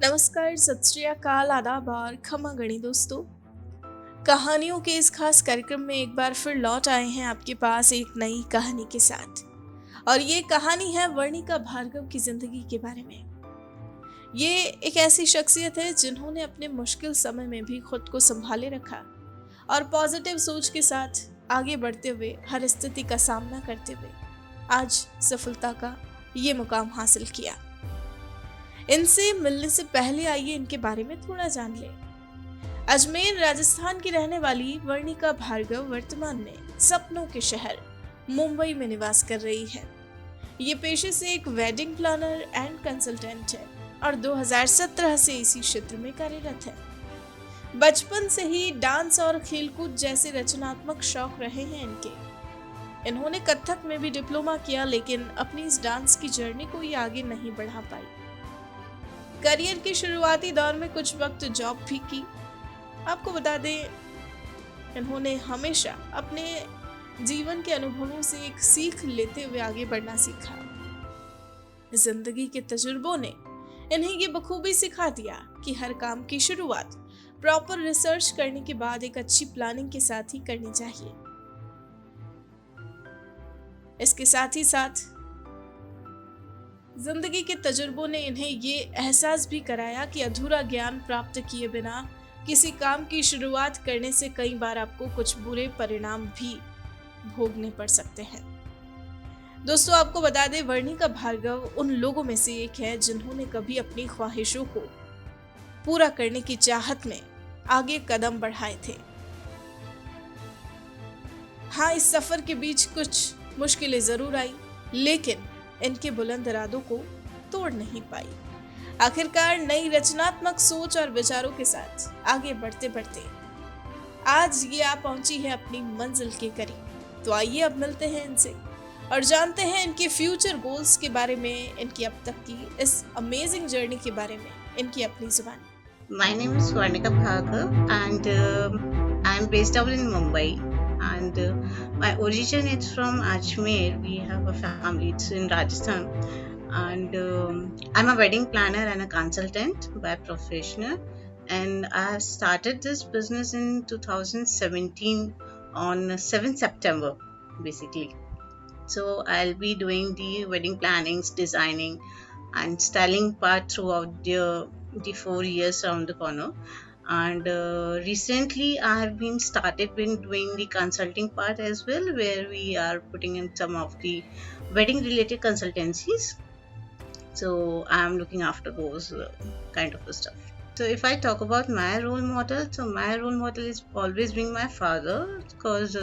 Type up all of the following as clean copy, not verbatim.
नमस्कार, सत श्री अकाल, आदाब और खमा गणी दोस्तों। कहानियों के इस खास कार्यक्रम में एक बार फिर लौट आए हैं आपके पास एक नई कहानी के साथ। और ये कहानी है वर्णिका भार्गव की जिंदगी के बारे में। ये एक ऐसी शख्सियत है जिन्होंने अपने मुश्किल समय में भी खुद को संभाले रखा और पॉजिटिव सोच के साथ आगे बढ़ते हुए हर स्थिति का सामना करते हुए आज सफलता का ये मुकाम हासिल किया। इनसे मिलने से पहले आइए इनके बारे में थोड़ा जान लें। अजमेर राजस्थान की रहने वाली वर्णिका भार्गव वर्तमान में सपनों के शहर मुंबई में निवास कर रही है। ये पेशे से एक वेडिंग प्लानर एंड कंसल्टेंट है और 2017 से इसी क्षेत्र में कार्यरत है। बचपन से ही डांस और खेलकूद जैसे रचनात्मक शौक रहे हैं इनके। इन्होंने कथक में भी डिप्लोमा किया, लेकिन अपनी इस डांस की जर्नी को ये आगे नहीं बढ़ा पाई। करियर के शुरुआती दौर में कुछ वक्त जॉब भी की। आपको बता दें, इन्होंने हमेशा अपने जीवन के अनुभवों से एक सीख लेते हुए आगे बढ़ना सीखा। जिंदगी के तजुर्बों ने इन्हें ये बखूबी सिखा दिया कि हर काम की शुरुआत प्रॉपर रिसर्च करने के बाद एक अच्छी प्लानिंग के साथ ही करनी चाहिए। इसके साथ ही साथ जिंदगी के तजुर्बों ने इन्हें ये एहसास भी कराया कि अधूरा ज्ञान प्राप्त किए बिना किसी काम की शुरुआत करने से कई बार आपको कुछ बुरे परिणाम भी भोगने पड़ सकते हैं। दोस्तों, आपको बता दें, वर्णिका भार्गव उन लोगों में से एक है जिन्होंने कभी अपनी ख्वाहिशों को पूरा करने की चाहत में आगे कदम बढ़ाए थे। हाँ, इस सफर के बीच कुछ मुश्किलें जरूर आई, लेकिन इनके बुलंद इरादों को तोड़ नहीं पाई। आखिरकार नई रचनात्मक सोच और विचारों के साथ आगे बढ़ते बढ़ते आज ये आ पहुंची है अपनी मंजिल के करीब। तो आइए अब मिलते हैं इनसे और जानते हैं इनके फ्यूचर गोल्स के बारे में, इनकी अब तक की इस अमेजिंग जर्नी के बारे में, इनकी अपनी जुबान। My name is Varniika Bhargava and I am based out in Mumbai. And my origin is from Ajmer. We have a family, it's in Rajasthan. And I'm a wedding planner and a consultant by profession. And I have started this business in 2017 on 7th September, basically. So I'll be doing the wedding plannings, designing, and styling part throughout the 4 years around the corner. And recently I have been doing the consulting part as well, where we are putting in some of the wedding related consultancies. So I am looking after those kind of stuff. So if I talk about my role model, so my role model is always being my father, because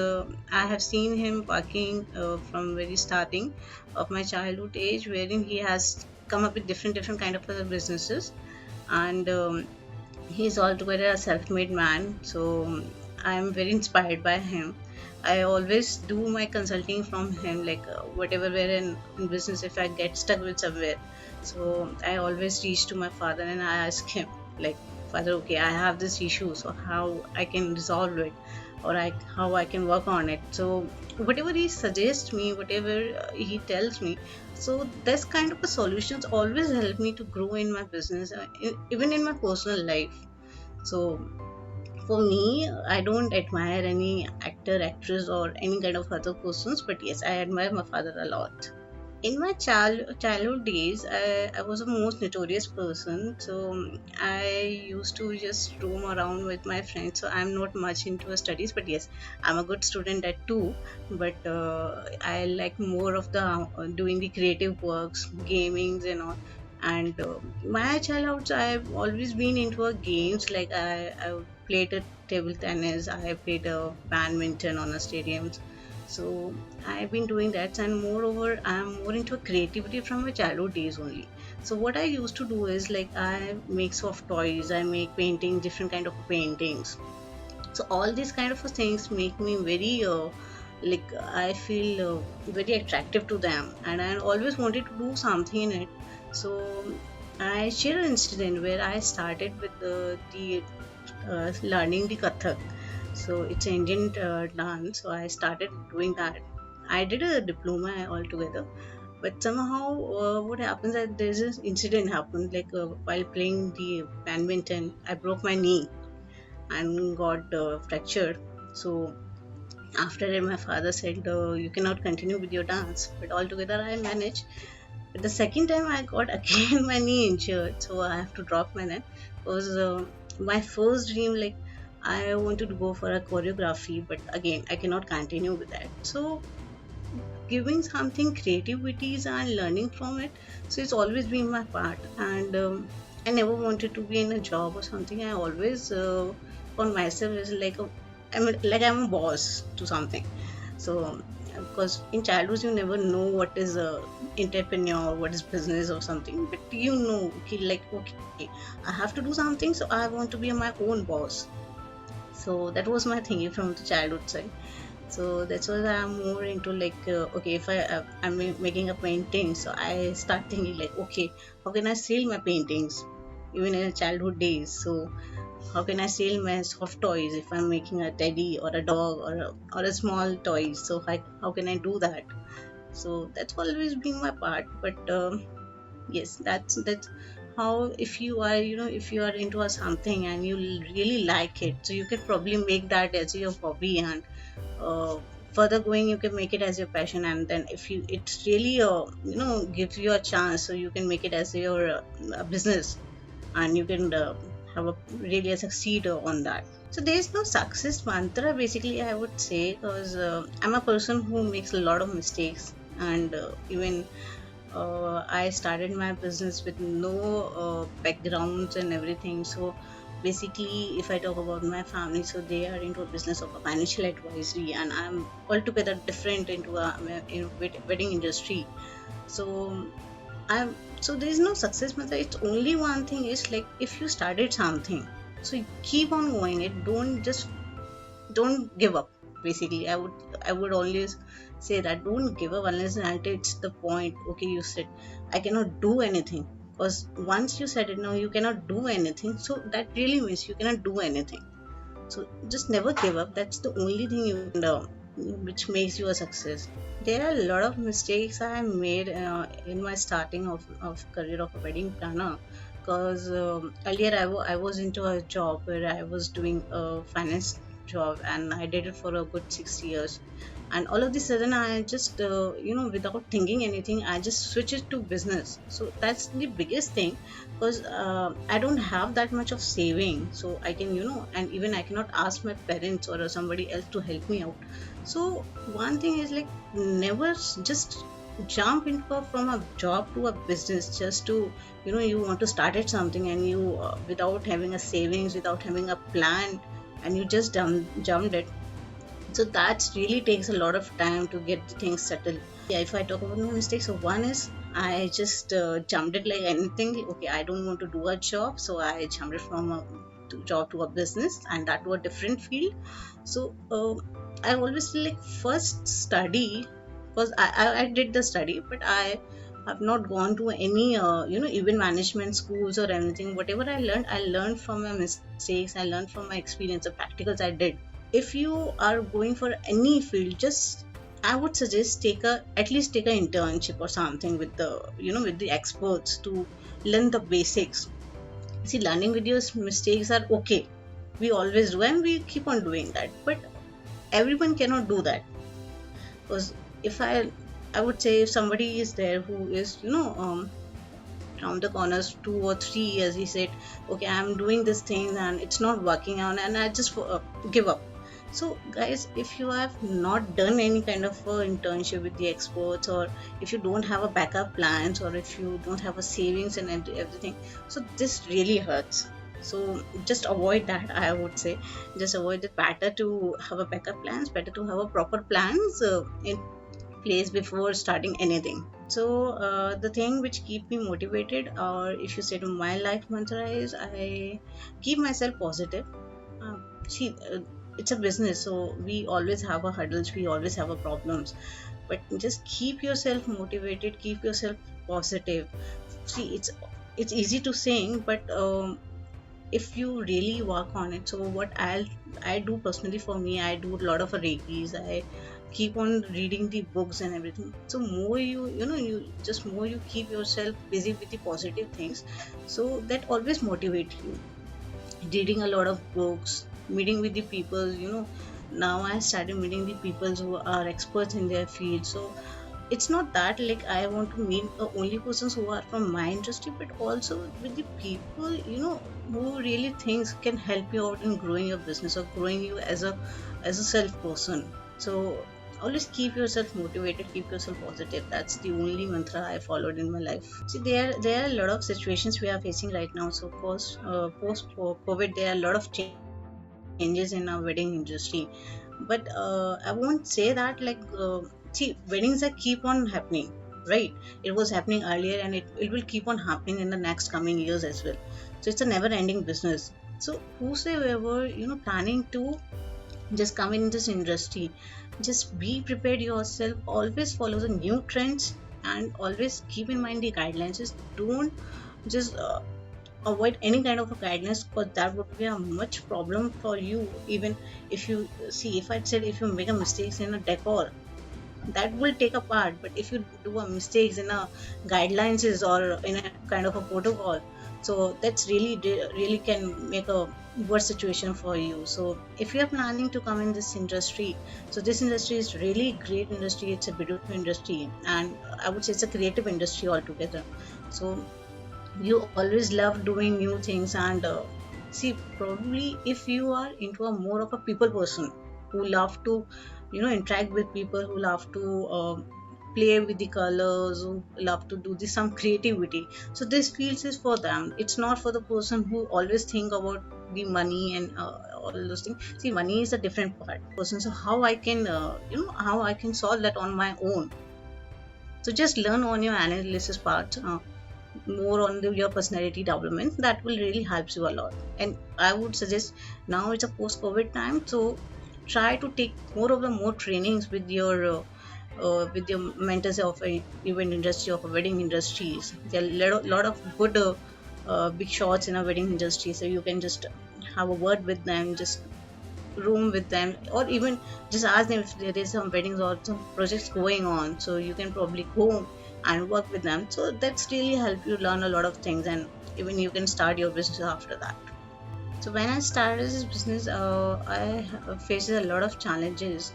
I have seen him working from very starting of my childhood age, wherein he has come up with different kind of businesses. And he's altogether a self-made man, so I am very inspired by him. I always do my consulting from him, like whatever we're in business, if I get stuck with somewhere, so I always reach to my father and I ask him, like, father, okay, I have this issue, so how I can resolve it, or how I can work on it. So whatever he suggests me, whatever he tells me, so this kind of a solutions always help me to grow in my business, even in my personal life. So for me, I don't admire any actor, actress, or any kind of other persons, but yes, I admire my father a lot. In my childhood days, I was a most notorious person, so I used to just roam around with my friends. So I'm not much into studies, but yes, I'm a good student at too. But I like more of the doing the creative works, gamings and all. And my childhood, I've always been into games, like I played a table tennis, I played a badminton on a stadiums. So I've been doing that, and moreover I'm more into creativity from my childhood days only. So what I used to do is, like, I make soft toys, I make paintings, different kind of paintings. So all these kind of things make me very like, I feel very attractive to them, and I always wanted to do something in it. So I share an incident where I started with the learning the Kathak. So it's an Indian dance. So I started doing that. I did a diploma altogether, But somehow what happens that there's this incident happened, like while playing the badminton, I broke my knee and got fractured. So after that, my father said, you cannot continue with your dance. But altogether, I managed. But the second time, I got again my knee injured, so I have to drop my net. It was my first dream. Like I wanted to go for a choreography, but again, I cannot continue with that. So giving something creativities and learning from it. So it's always been my part, and I never wanted to be in a job or something. I always found myself as like I'm a boss to something. So because in childhood you never know what is a entrepreneur, what is business or something, but you know, okay, like okay, I have to do something, so I want to be my own boss. So that was my thinking from the childhood side. So that's why I'm more into like okay, if making a painting, so I start thinking like okay, how can I sell my paintings even in childhood days? So how can I sell my soft toys if I'm making a teddy or a dog or a small toy? So how can I do that? So that's always been my part. But yes, that's how, if you are, if you are into a something and you really like it, so you can probably make that as your hobby, and uh, further going you can make it as your passion. And then if you it's really gives you a chance, so you can make it as your business, and you can have a really succeed on that. So there is no success mantra basically, I would say, because I'm a person who makes a lot of mistakes. And even I started my business with no backgrounds and everything. So basically, if I talk about my family, so they are into a business of a financial advisory, and I'm altogether different into a wedding industry. So so there is no success method. It's only one thing is like, if you started something, so you keep on going it. Don't give up. Basically, I would always say that don't give up unless and until it's the point. Okay, you said I cannot do anything, because once you said it, no, you cannot do anything. So that really means you cannot do anything. So just never give up. That's the only thing you know which makes you a success. There are a lot of mistakes I made in my starting of career of a wedding planner, because earlier I was into a job where I was doing a finance job, and I did it for a good 6 years. And all of a sudden I just without thinking anything, I just switch it to business. So that's the biggest thing, because I don't have that much of saving, so I can, and even I cannot ask my parents or somebody else to help me out. So one thing is like, never just jump into from a job to a business just to, you want to start it something, and you without having a savings, without having a plan, and you just jumped it. So that really takes a lot of time to get the things settled. Yeah, if I talk about my mistakes, so one is I just jumped it like anything. Okay, I don't want to do a job, so I jumped it from a job to a business, and that to a different field. So I always feel like first study, because I did the study, but I have not gone to any even management schools or anything. Whatever I learned from my mistakes, I learned from my experience, the practicals I did. If you are going for any field, just I would suggest at least take an internship or something with the with the experts to learn the basics. See, learning with your mistakes are okay, we always do, and we keep on doing that, but everyone cannot do that. Because if I would say, if somebody is there who is around the corners 2 or 3 years, he said, okay, I'm doing this thing and it's not working out, and I just give up. So guys, if you have not done any kind of internship with the experts, or if you don't have a backup plans, or if you don't have a savings and everything, so this really hurts. So just avoid that, I would say. Just avoid it. Better to have a backup plans, better to have a proper plans in place before starting anything. So the thing which keep me motivated, or if you say to my life mantra, is I keep myself positive. See, it's a business, so we always have a hurdles, we always have a problems, but just keep yourself motivated, keep yourself positive. See, it's easy to sing, but if you really work on it. So what I do personally, for me, I do a lot of reikis. I keep on reading the books and everything. So more you you keep yourself busy with the positive things, so that always motivate you. Reading a lot of books, meeting with the people, now I started meeting the people who are experts in their field. So it's not that like I want to meet the only persons who are from my industry, but also with the people, who really things can help you out in growing your business or growing you as a self person. So always keep yourself motivated, keep yourself positive. That's the only mantra I followed in my life. See, there are a lot of situations we are facing right now. So post COVID, there are a lot of changes in our wedding industry. But I won't say that like see, weddings are keep on happening, right? It was happening earlier, and it will keep on happening in the next coming years as well. So it's a never ending business. So whosoever planning to just come in this industry, just be prepared yourself, always follow the new trends, and always keep in mind the guidelines. Just don't just avoid any kind of a guidance, because that would be a much problem for you. Even if you see, if I said, if you make a mistakes in a decor, that will take a part. But if you do a mistakes in a guidelines or in a kind of a protocol, so that's really can make a worse situation for you. So if you are planning to come in this industry, so this industry is really great industry. It's a beautiful industry, and I would say it's a creative industry altogether. So you always love doing new things, and see, probably if you are into a more of a people person who love to interact with people, who love to play with the colors, who love to do this some creativity, so this field is for them. It's not for the person who always think about the money and all those things. See, money is a different part person. So how I can how I can solve that on my own. So just learn on your analysis part, more on your personality development. That will really helps you a lot. And I would suggest, now it's a post COVID time, so try to take more trainings with your mentors of a event industry, of a wedding industries. There are lot of good big shots in a wedding industry, so you can just have a word with them, just room with them, or even just ask them if there is some weddings or some projects going on, so you can probably go and work with them. So that's really help you learn a lot of things, and even you can start your business after that. So when I started this business, I faced a lot of challenges,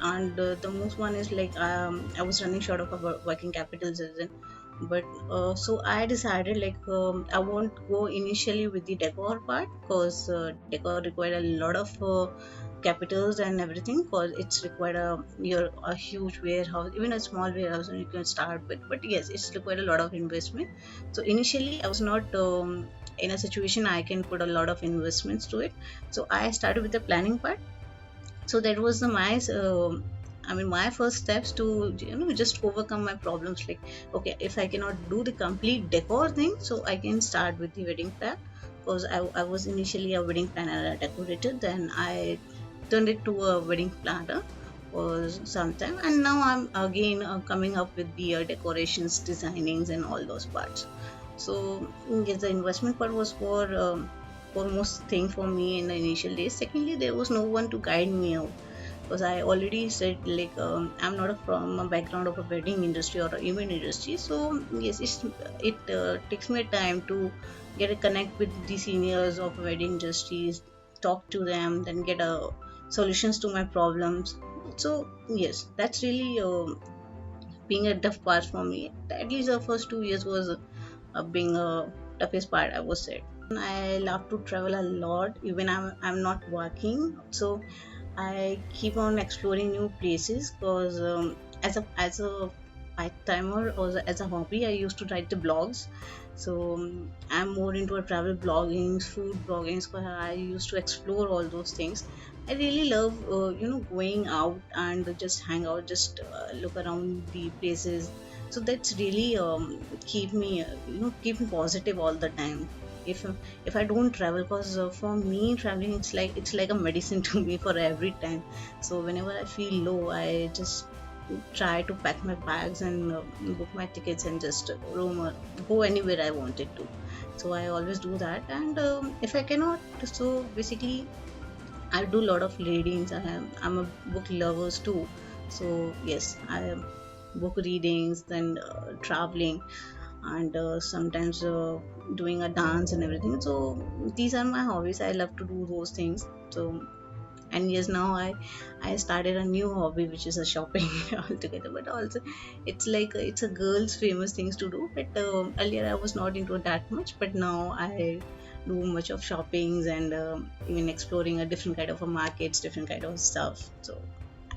and the most one is like I was running short of working capital season. But so I decided like I won't go initially with the decor part, because decor required a lot of capitals and everything, because it's required a huge warehouse, even a small warehouse you can start with. But yes, it's required a lot of investment. So initially I was not in a situation I can put a lot of investments to it. So I started with the planning part. So that was my first steps to just overcome my problems. Like, okay, if I cannot do the complete decor thing, so I can start with the wedding plan, because I was initially a wedding planner and a decorator. Then I turned it to a wedding planner for some time, and now I'm again coming up with the decorations, designings, and all those parts. So yes, the investment part was foremost thing for me in the initial days. Secondly, there was no one to guide me out, because I already said like I'm not from a background of a wedding industry or a event industry. So yes, it takes me time to get a connect with the seniors of wedding industries, talk to them, then get solutions to my problems. So yes, that's really being a tough part for me. At least the first 2 years was being a toughest part, I would say. I love to travel a lot, even I'm not working. So I keep on exploring new places, because as a part timer or as a hobby, I used to write the blogs. So I'm more into a travel blogging, food blogging. So I used to explore all those things. I really love going out and just hang out, just look around the places. So that's really keep me positive all the time. If I don't travel, because for me traveling, it's like a medicine to me for every time. So whenever I feel low, I just try to pack my bags and book my tickets and just roam or go anywhere I wanted to. So I always do that. And if I cannot, so basically I do a lot of readings. I'm a book lovers too. So yes, I am book readings, then traveling, and sometimes doing a dance and everything. So these are my hobbies. I love to do those things. So, and yes, now I started a new hobby, which is a shopping altogether. But also it's like it's a girl's famous things to do. But earlier I was not into that much, but now I do much of shoppings, and even exploring a different kind of a markets, different kind of stuff. So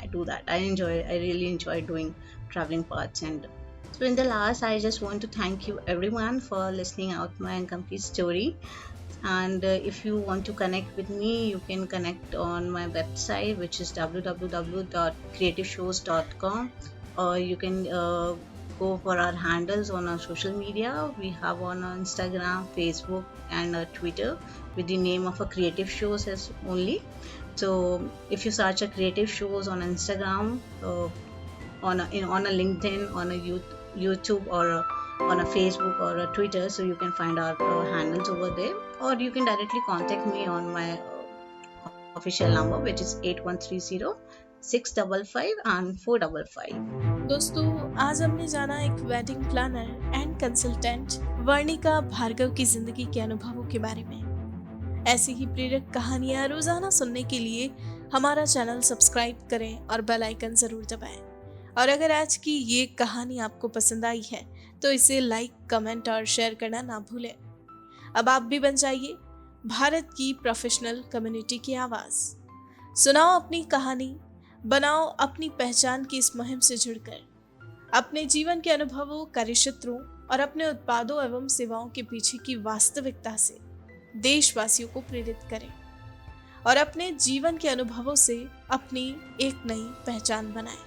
I do that. I really enjoy doing traveling parts. And so in the last, I just want to thank you everyone for listening out my incomplete story. And if you want to connect with me, you can connect on my website, which is www.creativeshowz.com, or you can go for our handles on our social media. We have on our Instagram, Facebook, and Twitter with the name of a Creative Showz as only. So if you search a Creative Showz on Instagram, on a LinkedIn, on a YouTube, or on a Facebook or a Twitter, so you can find our handles over there, or you can directly contact me on my official number, which is 8130 655 and 455. दोस्तों, आज हमने जाना एक wedding planner and consultant Varnika Bhargav की जिंदगी के अनुभवों के बारे में। ऐसी ही प्रेरक कहानियां रोजाना सुनने के लिए हमारा चैनल सब्सक्राइब करें और बेल आइकन जरूर दबाएं। और अगर आज की ये कहानी आपको पसंद आई है तो इसे लाइक, कमेंट और शेयर करना ना भूलें। अब आप भी बन जाइए भारत की प्रोफेशनल कम्युनिटी की आवाज। सुनाओ अपनी कहानी, बनाओ अपनी पहचान की इस मुहिम से जुड़कर। अपने जीवन के अनुभवों, कार्यक्षेत्रों और अपने उत्पादों एवं सेवाओं के पीछे की वास्तविकता से देशवासियों को प्रेरित करें और अपने जीवन के अनुभवों से अपनी एक नई पहचान बनाएं।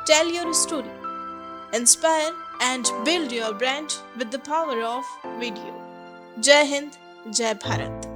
Tell your story, inspire and build your brand with the power of video. जय हिंद, जय भारत।